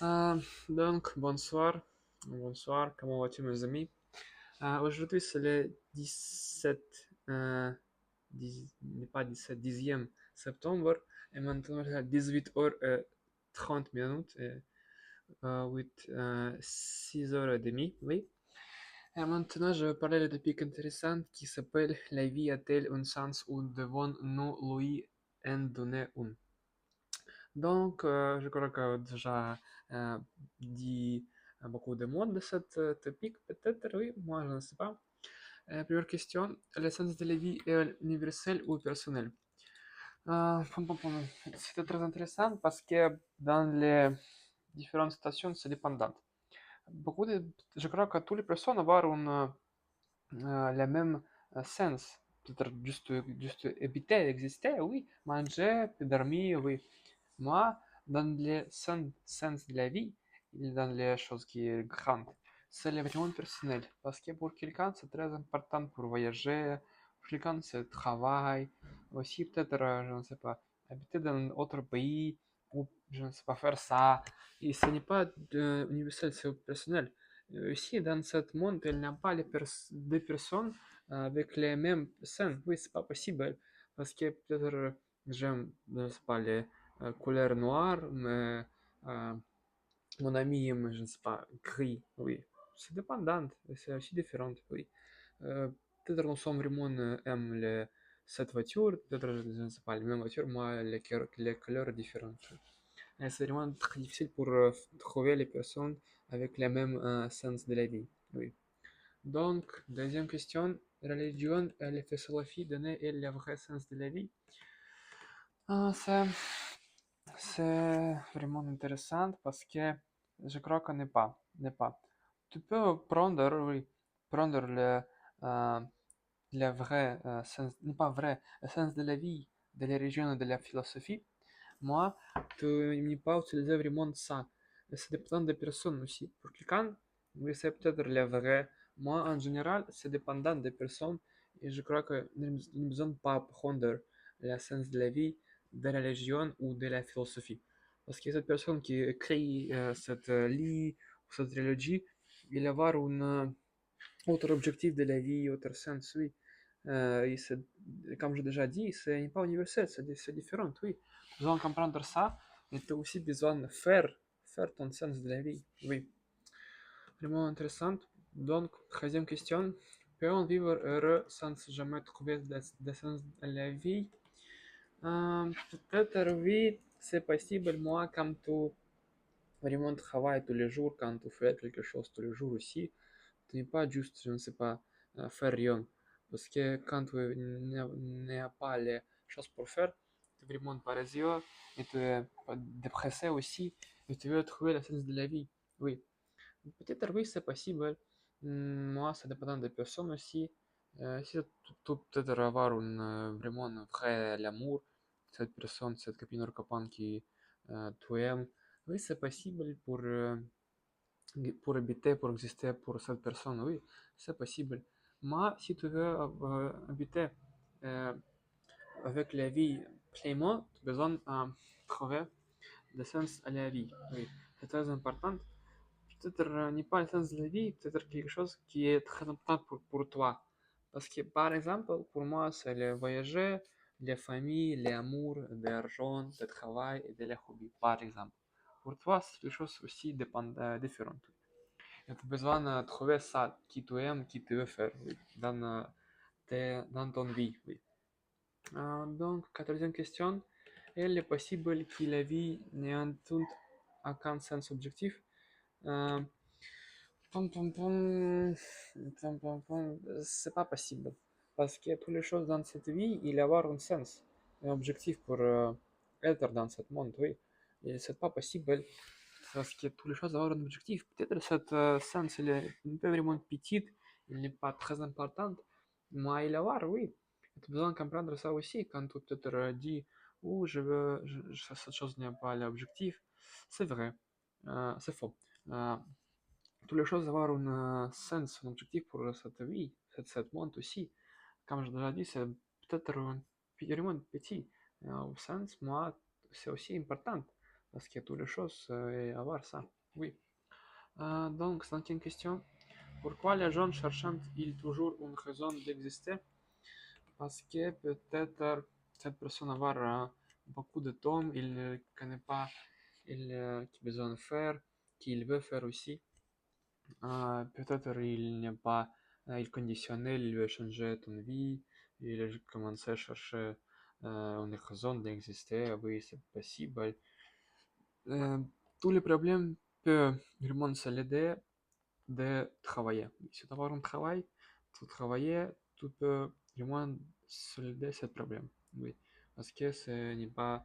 Bonsoir. Bonsoir, comment vas-tu, mes amis? Aujourd'hui, c'est le 17, pas 17, 10e septembre, et maintenant, il est 18h30 minutes, 6h30, oui. Et maintenant, je vais parler d'un topic intéressant qui s'appelle La vie a-t-elle un sens ou devons-nous lui en donner un? Donc, je crois que déjà euh, dit beaucoup de mots de cette topic, peut-être, oui, moi je ne sais pas. Première question, l'essence de la vie est universelle ou personnelle? C'était très intéressant parce que dans les différentes situations, c'est dépendant. Beaucoup de, je crois que toutes les personnes ont le même sens. Peut-être juste habiter, exister, oui. Manger, dormir, oui. Moi, dans le sens de la vie, et dans les choses qui sont grandes, c'est vraiment personnel. Parce que pour quelqu'un, c'est très important pour voyager. Pour quelqu'un, c'est le travail. Aussi, peut-être, je ne sais pas, habiter dans un autre pays, ou je ne sais pas, faire ça. Et ce n'est pas universel, c'est personnel. Aussi, dans ce monde, il n'y a pas des personnes avec les mêmes sens. Oui, c'est pas possible. Parce que peut-être, j'aime, je ne sais pas, les couleur noire, mais euh, mon ami aime, je ne sais pas, gris, oui. C'est dépendant, c'est aussi différent, oui. Peut-être nous sommes vraiment aime cette voiture, peut-être, je ne sais pas, la même voiture, moi, les couleurs différentes. Et c'est vraiment très difficile pour trouver les personnes avec le même sens de la vie, oui. Donc, deuxième question, religion et la philosophie donnaient le vrai sens de la vie? Ça, c'est vraiment intéressant parce que je crois qu'on n'est pas. Tu peux prendre, oui, prendre euh, le vrai sens, n'est pas vrai, le sens de la vie, de la religion et de la philosophie. Moi, tu n'as pas utilisé vraiment ça. Et ça dépend des personnes aussi. Pour quelqu'un, oui, c'est peut-être le vrai. Moi, en général, c'est dépendant des personnes. Et je crois qu'il ne besoin pas prendre le sens de la vie, de la religion ou de la philosophie. Parce que cette personne qui écrit cette lit ou cette religion, il va avoir un autre objectif de la vie, autre sens, oui. Et comme j'ai déjà dit, ce n'est pas universel, c'est différent, oui. Tu dois comprendre ça, mais tu as aussi besoin de faire ton sens de la vie, oui. Vraiment intéressant. Donc, troisième question. Peut-on vivre heureux sans jamais trouver de sens à la vie? Peut-être oui, c'est possible. Moi, quand tu vraiment travailles tous les jours, quand tu fais quelque chose tous les jours aussi, tu n'es pas juste, je ne sais pas, faire rien. Parce que quand tu n'as pas les choses pour faire, tu es vraiment paresseux et tu es dépressé aussi et tu veux trouver le sens de la vie. Oui, peut-être oui, c'est possible. Moi, ça dépend des personnes aussi. Si tu peut-être avoir vraiment un vrai amour, cette personne, cette copine ou copain qui tu aimes, oui, c'est possible pour habiter, pour exister pour cette personne, oui, c'est possible. Mais si tu veux habiter euh, avec la vie pleinement, tu as besoin de trouver le sens à la vie. Oui, c'est très important. Peut-être n'est pas le sens de la vie, peut-être quelque chose qui est très important pour toi. Parce que, par exemple, pour moi, c'est le voyager, les familles, l'amour, l'argent, le travail et les hobbies, par exemple. Pour toi, c'est quelque chose aussi différent. Et tu as besoin de trouver ça qui tu aimes, qui tu veux faire oui, dans ton vie. Oui. Donc, quatorzième question. Il est possible que la vie n'ait aucun sens objectif? Euh, pom, pom, c'est pas possible. Parce que toutes les choses dans cette vie, il y a avoir un sens, un objectif pour être dans ce monde, oui. Et c'est pas possible parce que toutes les choses ont un objectif. Peut-être cet sens, il est un peu vraiment petit, il n'est pas très important, mais il y a voir, oui. Tu as besoin de comprendre ça aussi quand tu peut-être dis, oh, cette chose n'est pas l'objectif. C'est vrai, c'est faux. Euh, toutes les choses avoir un sens, un objectif pour cette vie, cette monde aussi. Comme je déjà dit, c'est peut-être vraiment petit au sens, moi, c'est aussi important. parce que toutes les choses et avoir ça. Oui. Donc, cinquième question. Pourquoi les gens cherchent-ils toujours une raison d'exister? Parce que peut-être cette personne avoir beaucoup de temps, il ne connaît pas il, qu'il a besoin de faire, qu'il veut faire aussi. Peut-être il n'est pas il conditionnel, il veut changer ton vie, il a commencé à chercher une raison d'exister, oui, c'est possible. Euh, Tous les problèmes peuvent vraiment se l'aider de travailler. Si tu as un travail, tu travailles, tu peux vraiment solder ce problème. Oui, parce que ce n'est pas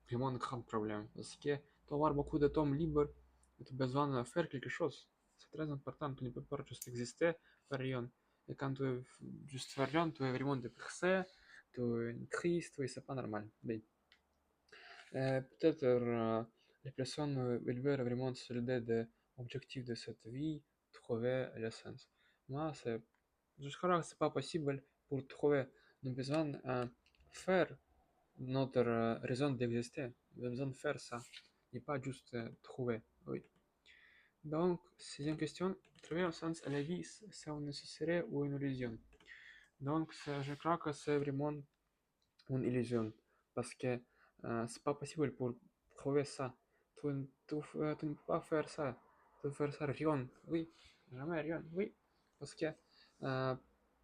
vraiment un grand problème. Parce que tu vas avoir beaucoup de temps libre et tu as besoin de faire quelque chose. C'est très important. Tu ne peux pas juste exister, faire rien. Et quand tu juste faire rien, tu es vraiment dépressé, tu es triste, oui, c'est pas normal. Oui. Peut-être les personnes elles veulent vraiment solder des objectifs de cette vie, trouver le sens. Moi, je crois que c'est pas possible pour trouver. Nous avons besoin de faire notre raison d'exister. Nous avons besoin de faire ça, et pas juste trouver. Oui. Donc, sixième question. Trouver un sens à la vie, c'est une nécessité ou une illusion? Donc, je crois que c'est vraiment une illusion parce que c'est pas possible pour trouver ça. Tu ne peux pas faire ça. Tu peux faire ça rien. Oui, jamais rien. Oui, parce que euh,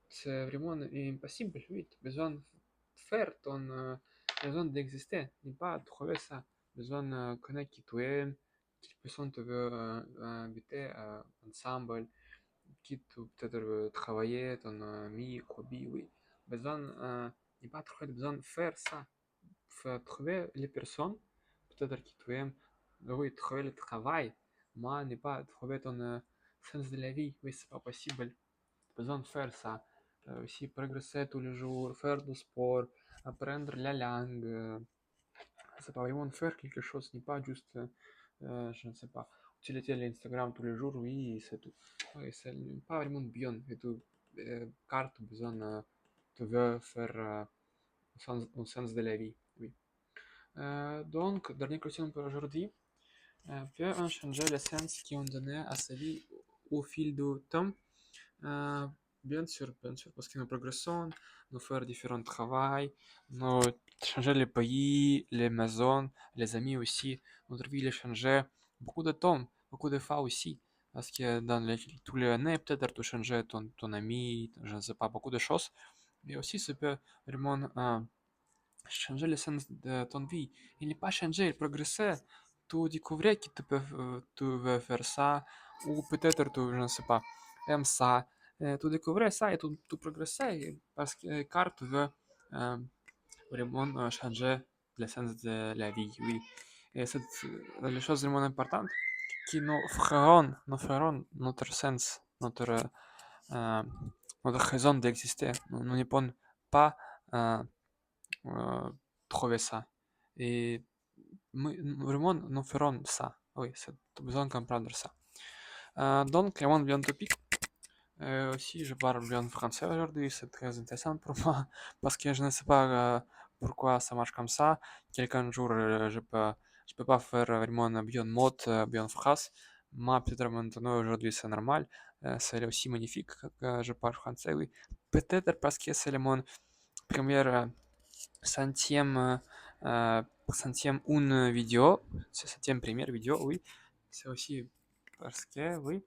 c'est vraiment impossible. Oui, tu as besoin de faire ton besoin d'exister, ne pas trouver ça. Besoin de connaître qui tu es, quelle personne tu veux inviter ensemble, qui tu peut-être travailler, ton ami, hobby, oui. Besoin ne pas trouver besoin de faire ça. Faut trouver les personnes, peut-être qui tu aimes, oui, trouver le travail, mais ne pas trouver ton sens de la vie. Oui, c'est pas possible. Besoin de faire ça. Aussi progresser tous les jours, faire du sport, apprendre la langue. C'est pas vraiment faire quelque chose, n'est pas juste, je ne sais pas, utiliser l'Instagram tous les jours, oui, c'est tout. Oui, c'est pas vraiment bien. Et tu, car tu besoin, tu veux faire un sens de la vie. Oui. Donc, dernière question pour aujourd'hui. Peut-on changer le sens qu'on donnait à sa vie au fil du temps? Euh, bien sûr, parce que nous progressons, nous faisons différents travaux, nous changer les pays, les maisons, les amis aussi. Notre vie est changée beaucoup de temps, beaucoup de fois aussi. Parce que tous les années, peut-être tu changes ton ami, je ne sais pas, beaucoup de choses. Mais aussi, ça peut vraiment changer le sens de ton vie. Il n'est pas changé, il progressait. Tu découvrais que tu veux faire ça, ou peut-être tu, je ne sais pas, aimes ça. Tu découvrais ça et tu progressais parce que car tu veux euh, vraiment changer le sens de la vie, oui. Et c'est les choses vraiment importantes qui nous feront notre sens, euh, notre raison d'exister. Nous ne pouvons pas euh, euh, trouver ça. Et vraiment, nous ferons ça. Oui, c'est besoin de comprendre ça. Donc, le monde bien topic. Aussi, je parle bien français aujourd'hui, c'est très intéressant pour moi parce que je ne sais pas pourquoi ça marche comme ça. Quelqu'un jour, je peux pas faire vraiment bien mot, bien phrase, mais peut-être maintenant, aujourd'hui, c'est normal. C'est aussi magnifique que je parle français, oui. Peut-être parce que c'est mon premier centième, euh, centième une vidéo, c'est centième première vidéo, oui. C'est aussi parce que, oui.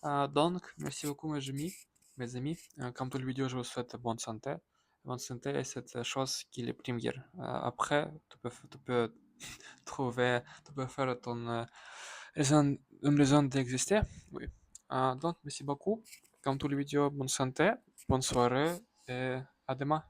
Donc, merci beaucoup, mes amis. Mes amis. Comme toute vidéo, je vous souhaite bonne santé. Bonne santé est cette chose qui est la première. Après, tu peux trouver, tu peux faire une raison d'exister. Oui. Donc, merci beaucoup. Comme toutes les vidéos, bonne santé, bonne soirée et à demain.